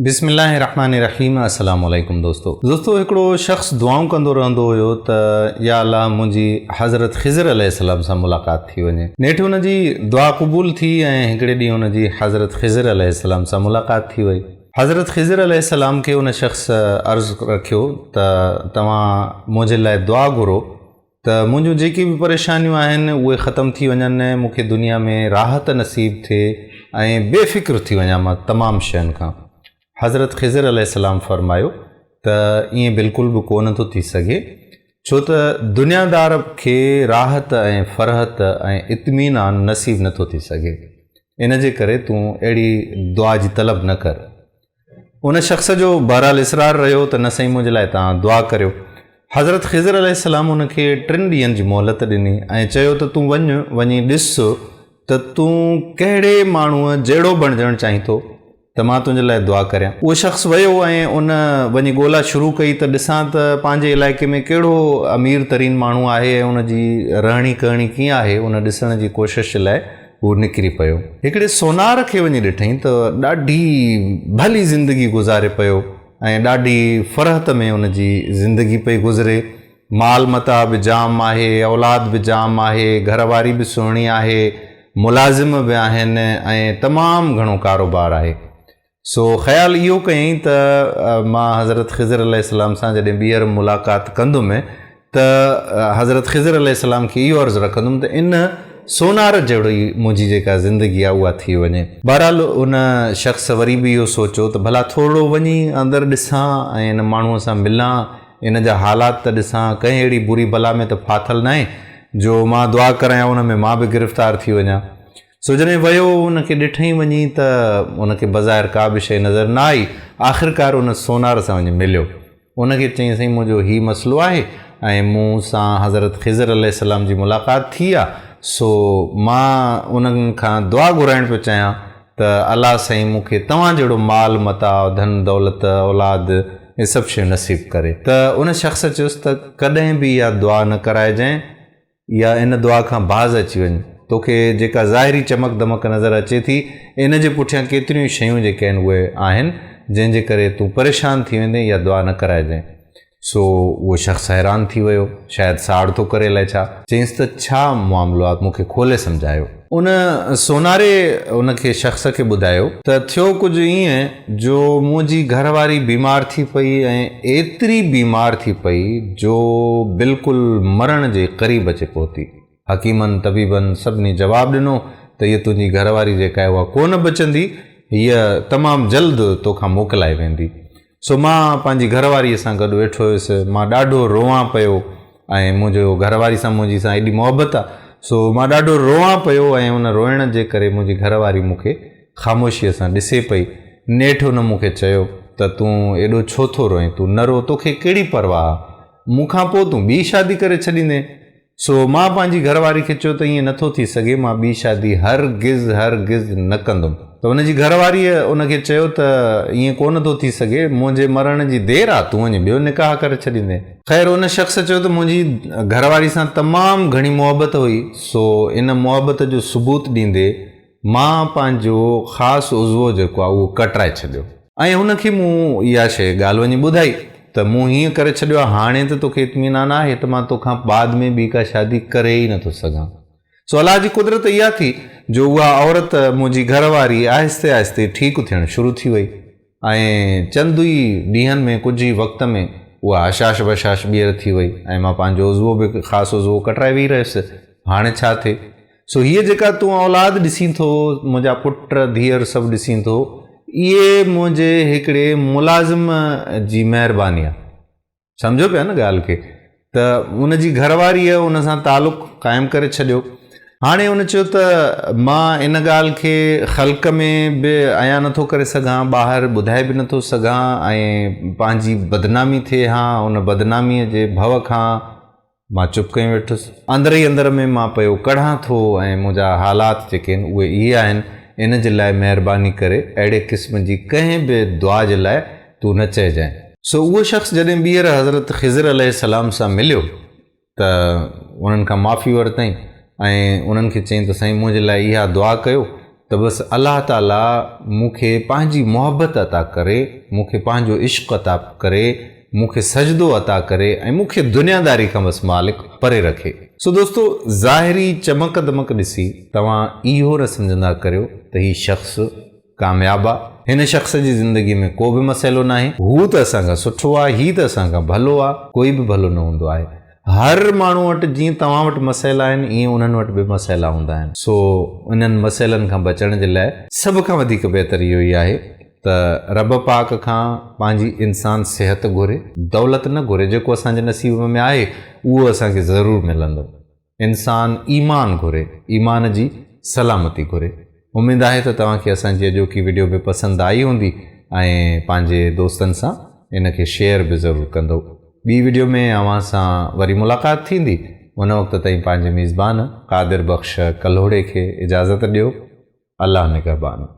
बिस्मिल्लाहिर्रहमानिर्रहीम। अस्सलाम वालेकुम दोस्तों हिकिड़ो शख़्स दुआऊं कंदो रहंदो हुयो त या अल्लाह मुंहिंजी हज़रत ख़िज़र अलैहिस्सलाम सां मुलाक़ात थी वञे। नेठि हुनजी दुआ क़बूल थी ऐं हिकिड़े ॾींहुं हुनजी हज़रत ख़िज़र अलैहिस्सलाम सां मुलाक़ात थी वई। हज़रत ख़िज़र अलैहिस्सलाम खे हुन शख़्स अर्ज़ु रखियो त तव्हां मुंहिंजे लाइ दुआ घुरो त मुंहिंजूं जेकी बि परेशानियूं आहिनि उहे ख़तमु थी वञनि, मूंखे दुनिया में राहत नसीब थिए ऐं बेफ़िक्र थी वञा मां तमामु शयुनि खां। हज़रत ख़िज़र अलैहिस्सलाम फ़रमायो त ईअं बिल्कुलु बि कोन थो थी सघे, छो त दुनियादार खे राहत ऐं फ़रहत ऐं इत्मीनान नसीब नथो थी सघे। इन जे करे तूं अहिड़ी दुआ जी तलब न कर। उन शख़्स जो बहरहाल इसरार रहियो त न साईं मुंहिंजे लाइ तव्हां दुआ करियो। हज़रत ख़िज़र अलैहिस्सलाम उनखे 3 ॾींहंनि जी मोहलत ॾिनी ऐं चयो त तूं वञी ॾिस त तूं कहिड़े माण्हूअ जहिड़ो बणिजणु चाहीं थो त मां तुंहिंजे लाइ दुआ करियां। उहो शख़्स वियो ऐं उन वञी ॻोल्हा शुरू कई त ॾिसां त पंहिंजे इलाइक़े में कहिड़ो अमीर तरीन माण्हू आहे ऐं उनजी रहणी करणी कीअं आहे, उन ॾिसण जी कोशिश लाइ हू निकिरी पियो। हिकिड़े सोनार खे वञी ॾिठईं त ॾाढी भली ज़िंदगी गुज़ारे पियो ऐं ॾाढी फ़रहत में उनजी ज़िंदगी पई गुज़रे। माल मता बि जाम आहे, औलाद बि जाम आहे, घरवारी बि सुहिणी आहे, मुलाज़िम बि आहिनि ऐं तमामु घणो कारोबार आहे। सो ख़्यालु इहो कयईं त मां हज़रत ख़िज़र अलैहिस्सलाम सां जॾहिं ॿीहर मुलाक़ात कंदुमि त हज़रत ख़िज़र अलैहिस्सलाम खे इहो अर्ज़ु रखंदुमि त इन सोनार जहिड़ी मुंहिंजी जेका ज़िंदगी आहे उहा थी वञे। बहरहाल उन शख़्स वरी बि इहो सोचियो त भला थोरो वञी अंदरि ॾिसां ऐं इन माण्हूअ सां मिलां, इन जा हालात त ॾिसां, कंहिं अहिड़ी बुरी बला में त फाथल न आहे जो मां दुआ करायां उन में मां बि गिरफ़्तार थी वञा। सो जॾहिं वियो उनखे ॾिठईं वञी त उनखे बज़ाहिर का बि शइ नज़र न आई। आख़िरकार उन सोनार सां वञी मिलियो। उनखे चईं साईं मुंहिंजो हीउ मसइलो आहे ऐं मूं सां हज़रत ख़िज़र अलैहिस्सलाम जी मुलाक़ात थी आहे, सो मां उन्हनि खां दुआ घुराइण पियो चाहियां त अल्लाह साईं मूंखे तव्हां जहिड़ो माल मता, धन दौलत, औलाद इहे सभु शयूं नसीब करे। त उन शख़्स चयुसि त कॾहिं बि इहा दुआ न कराइजांइ या इन दुआ खां बाज़ अची वञे। तोखे जेका ज़ाहिरी चमक दमक नज़र अचे थी इन जे पुठियां केतिरियूं शयूं जेके आहिनि उहे आहिनि जंहिंजे करे तूं परेशान थी वेंदे या दुआ न कराइजांइ। सो उहो शख़्स हैरान थी वियो, शायदि साड़ थो करे अलाए छा। चईंसि त छा मामिलो आहे, मूंखे खोले सम्झायो। उन सोनारे उनखे शख़्स खे ॿुधायो त थियो कुझु ईअं जो मुंहिंजी घरवारी बीमार थी पई ऐं एतिरी बीमार थी पई जो बिल्कुलु मरण जे क़रीब अचे पहुती। हकीमनि तबीबनि सभिनी जवाबु ॾिनो त हीअ तुंहिंजी घरवारी जेका आहे उहा कोन बचंदी, हीअ तमामु जल्द तोखां मोकिलाए वेंदी। सो मां पंहिंजी घरवारीअ सां गॾु वेठो हुयुसि, मां ॾाढो रोआं पियो ऐं मुंहिंजो घरवारी सां मुंहिंजी सां एॾी मोहबत आहे, सो मां ॾाढो रोआं पियो ऐं उन रोइण जे करे मुंहिंजी घरवारी मूंखे ख़ामोशीअ सां ॾिसे पई। नेठि हुन मूंखे चयो त तूं एॾो छो थो रोएं, तूं न रो, तोखे कहिड़ी परवाह, मूंखां पोइ तूं ॿी शादी करे छॾींदे। सो मां पंहिंजी घरवारी खे चयो त ईअं नथो थी सघे, मां ॿी शादी हरगिज़ न कंदुमि। त हुनजी घरवारीअ उनखे चयो त ईअं कोन थो थी सघे, मुंहिंजे मरण जी देरि आहे, तूं वञी ॿियो निकाह करे छॾींदे। ख़ैर उन शख़्स चयो त मुंहिंजी घरवारी सां तमामु घणी मोहबत हुई, सो इन मोहबत जो सबूत ॾींदे मां पंहिंजो ख़ासि उज़वो जेको आहे उहो कटराए छॾियो ऐं हुनखे मूं इहा शइ ॻाल्हि वञी ॿुधाई त मूं हीअं करे छॾियो आहे, हाणे त तोखे इत्मीनान आहे त मां तोखां बाद में ॿी का शादी करे ई नथो सघां। सो अलाह जी कुदरत इहा थी जो उहा औरत मुंहिंजी घरवारी आहिस्ते आहिस्ते ठीकु थियणु शुरू थी वई ऐं चंद ई ॾींहंनि में, कुझु ई वक़्त में उहा हशाश बशाश ॿीहर थी वई ऐं मां पंहिंजो उज़वो बि ख़ासि उज़वो कटराए वेही रहियुसि। हाणे छा थिए? सो हीअ जेका तूं औलाद ॾिसीं थो, मुंहिंजा पुट धीअर सभु ॾिसीं थो, इहे मुंहिंजे हिकिड़े मुलाज़िम जी महिरबानी आहे। सम्झो पिया न ॻाल्हि खे? त उनजी घरवारीअ उन सां तालुक़ु क़ाइमु करे छॾियो। हाणे उन चयो त मां इन ॻाल्हि खे ख़ल्क़ में बि अयां नथो करे सघां, ॿाहिरि ॿुधाए बि नथो सघां ऐं पंहिंजी बदनामी थिए हा, उन बदनामीअ जे भउ खां मां चुप कई वेठुसि। अंदरि ई अंदरि में मां पियो कढां थो ऐं मुंहिंजा हालात जेके आहिनि उहे इहे आहिनि, इन जे लाइ महिरबानी करे अहिड़े क़िस्म जी कंहिं बि दुआ जे लाइ तूं न चइजांइ। सो उहो शख़्स जॾहिं ॿीहर हज़रत ख़िज़र अलैहिस्सलाम सां मिलियो त उन्हनि खां माफ़ी वरितईं ऐं उन्हनि खे चईं त साईं मुंहिंजे लाइ इहा दुआ कयो त बसि अलाह ताला मूंखे पंहिंजी मोहबत अता करे, मूंखे पंहिंजो इश्क़ अता करे, मूंखे सजदो अता करे ऐं मूंखे दुनियादारी खां बसि मालिक परे रखे। सो दोस्तो, ज़ाहिरी चमक दमक ॾिसी तव्हां इहो न सम्झंदा करियो त हीउ शख़्स कामयाबु आहे, हिन शख़्स जी ज़िंदगी में को बि मसइलो न आहे, हू त असां खां सुठो आहे, हीउ त असां खां भलो आहे। कोई बि भलो न हूंदो आहे। हर माण्हू वटि जीअं तव्हां वटि मसइला आहिनि, ईअं उन्हनि वटि बि मसइला हूंदा आहिनि। सो उन्हनि मसइलनि खां बचण जे लाइ सभ खां वधीक बहितर इहो ई आहे त रब पाक खां पंहिंजी इंसान सिहत घुरे, दौलत न घुरे। जेको असांजे नसीब में आहे उहो असांखे ज़रूरु मिलंदो। इंसान ईमान घुरे, ईमान जी सलामती घुरे। उमेदु आहे त तव्हांखे असांजी अॼोकी वीडियो बि पसंदि आई हूंदी ऐं पंहिंजे दोस्तनि सां इनखे शेयर बि ज़रूरु कंदो। ॿी वीडियो में अव्हां सां वरी मुलाक़ात थींदी। उन वक़्त ताईं पंहिंजे मेज़बान क़ादिर बख़्श कल्होड़े खे इजाज़त ॾियो। अल्लाह निगहबान।